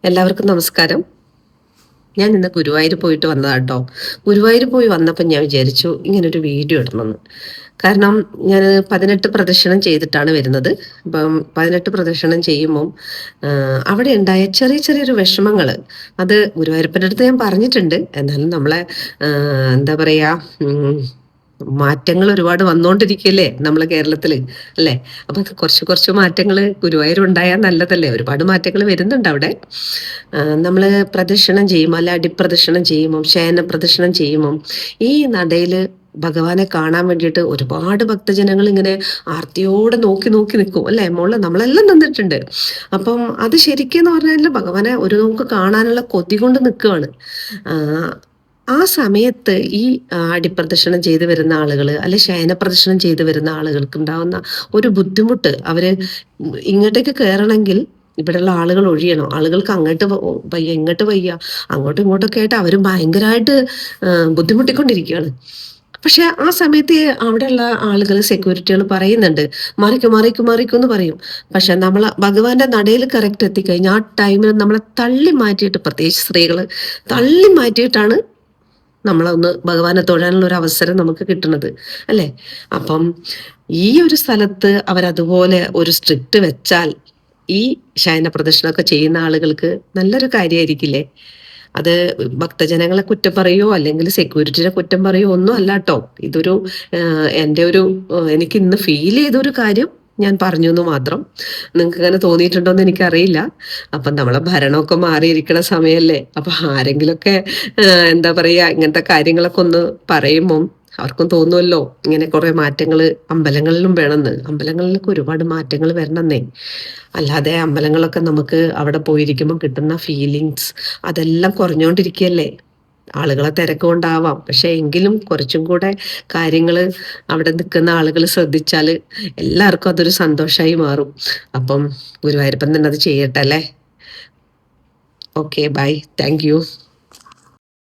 എല്ലാവർക്കും നമസ്കാരം. ഞാൻ ഇന്ന് ഗുരുവായൂർ പോയിട്ട് വന്നതാട്ടോ. ഗുരുവായൂർ പോയി വന്നപ്പോൾ ഞാൻ വിചാരിച്ചു ഇങ്ങനൊരു വീഡിയോ ഇടണമെന്ന്. കാരണം ഞാൻ 18 പ്രദക്ഷിണം ചെയ്തിട്ടാണ് വരുന്നത്. അപ്പം 18 പ്രദക്ഷിണം ചെയ്യുമ്പം അവിടെ ഉണ്ടായ ചെറിയ ചെറിയൊരു വിഷമങ്ങൾ അത് ഗുരുവായൂരപ്പൻ്റെ അടുത്ത് ഞാൻ പറഞ്ഞിട്ടുണ്ട്. എന്നാലും നമ്മളെ എന്താ പറയുക, മാറ്റങ്ങൾ ഒരുപാട് വന്നുകൊണ്ടിരിക്കുകയല്ലേ നമ്മളെ കേരളത്തിൽ, അല്ലേ? അപ്പം കുറച്ച് കുറച്ച് മാറ്റങ്ങൾ ഗുരുവായൂർ ഉണ്ടായാൽ നല്ലതല്ലേ? ഒരുപാട് മാറ്റങ്ങൾ വരുന്നുണ്ട് അവിടെ. നമ്മൾ പ്രദക്ഷിണം ചെയ്യുമ്പോൾ, അല്ല അടിപ്രദക്ഷിണം ചെയ്യുമ്പം, ശയന പ്രദക്ഷിണം ചെയ്യുമ്പം ഈ നടയിൽ ഭഗവാനെ കാണാൻ വേണ്ടിയിട്ട് ഒരുപാട് ഭക്തജനങ്ങൾ ഇങ്ങനെ ആർത്തിയോടെ നോക്കി നോക്കി നിൽക്കും, അല്ലേ? മോള് നമ്മളെല്ലാം നിന്നിട്ടുണ്ട്. അപ്പം അത് ശരിക്കും പറഞ്ഞാൽ ഭഗവാനെ ഒരു നോക്ക് കാണാനുള്ള കൊതി കൊണ്ട് നിൽക്കുകയാണ്. ആ സമയത്ത് ഈ അടിപ്രദക്ഷിണം ചെയ്ത് വരുന്ന ആളുകൾ, അല്ലെ ശയന പ്രദക്ഷിണം ചെയ്ത് വരുന്ന ആളുകൾക്ക് ഉണ്ടാവുന്ന ഒരു ബുദ്ധിമുട്ട്, അവര് ഇങ്ങോട്ടേക്ക് കയറണമെങ്കിൽ ഇവിടെയുള്ള ആളുകൾ ഒഴിയണം. ആളുകൾക്ക് അങ്ങോട്ട് വയ്യ, ഇങ്ങോട്ട് വയ്യ, അങ്ങോട്ടും ഇങ്ങോട്ടൊക്കെ ആയിട്ട് അവർ ഭയങ്കരമായിട്ട് ബുദ്ധിമുട്ടിക്കൊണ്ടിരിക്കുകയാണ്. പക്ഷെ ആ സമയത്ത് അവിടെയുള്ള ആളുകൾ, സെക്യൂരിറ്റികൾ പറയുന്നുണ്ട്, മറിക്കും മറിക്കും മറിക്കും എന്ന് പറയും. പക്ഷെ നമ്മൾ ഭഗവാന്റെ നടയിൽ കറക്റ്റ് എത്തിക്കഴിഞ്ഞാൽ ആ ടൈമിൽ നമ്മളെ തള്ളി മാറ്റിയിട്ട്, പ്രത്യേകിച്ച് സ്ത്രീകൾ തള്ളി മാറ്റിയിട്ടാണ് നമ്മളൊന്ന് ഭഗവാനെ തൊഴാനുള്ള ഒരു അവസരം നമുക്ക് കിട്ടുന്നത്, അല്ലേ? അപ്പം ഈ ഒരു സ്ഥലത്ത് അവരതുപോലെ ഒരു സ്ട്രിക്റ്റ് വെച്ചാൽ ഈ ശയന പ്രദക്ഷിണമൊക്കെ ചെയ്യുന്ന ആളുകൾക്ക് നല്ലൊരു കാര്യമായിരിക്കില്ലേ? അത് ഭക്തജനങ്ങളെ കുറ്റം പറയോ അല്ലെങ്കിൽ സെക്യൂരിറ്റിനെ കുറ്റം പറയോ ഒന്നും അല്ല കേട്ടോ. ഇതൊരു എൻ്റെ ഒരു എനിക്ക് ഇന്ന് ഫീൽ ചെയ്തൊരു കാര്യം ഞാൻ പറഞ്ഞു എന്ന് മാത്രം. നിങ്ങൾക്ക് അങ്ങനെ തോന്നിയിട്ടുണ്ടോ എന്ന് എനിക്കറിയില്ല. അപ്പം നമ്മളെ ഭരണമൊക്കെ മാറിയിരിക്കണ സമയമല്ലേ. അപ്പൊ ആരെങ്കിലൊക്കെ എന്താ പറയാ, ഇങ്ങനത്തെ കാര്യങ്ങളൊക്കെ ഒന്ന് പറയുമ്പം അവർക്കും തോന്നുമല്ലോ ഇങ്ങനെ കുറെ മാറ്റങ്ങൾ അമ്പലങ്ങളിലും വേണമെന്ന്. അമ്പലങ്ങളിലൊക്കെ ഒരുപാട് മാറ്റങ്ങൾ വരണമെന്നേ. അല്ലാതെ അമ്പലങ്ങളൊക്കെ നമുക്ക് അവിടെ പോയിരിക്കുമ്പോൾ കിട്ടുന്ന ഫീലിങ്സ് അതെല്ലാം കുറഞ്ഞുകൊണ്ടിരിക്കുകയല്ലേ. ആളുകളെ തിരക്ക് കൊണ്ടാവാം, പക്ഷെ എങ്കിലും കുറച്ചും കൂടെ കാര്യങ്ങൾ അവിടെ നിൽക്കുന്ന ആളുകൾ ശ്രദ്ധിച്ചാൽ എല്ലാവർക്കും അതൊരു സന്തോഷമായി മാറും. അപ്പം ഗുരുവായൂരപ്പൻ തന്നെ അത് ചെയ്യട്ടെ, അല്ലേ? Okay, bye, thank U.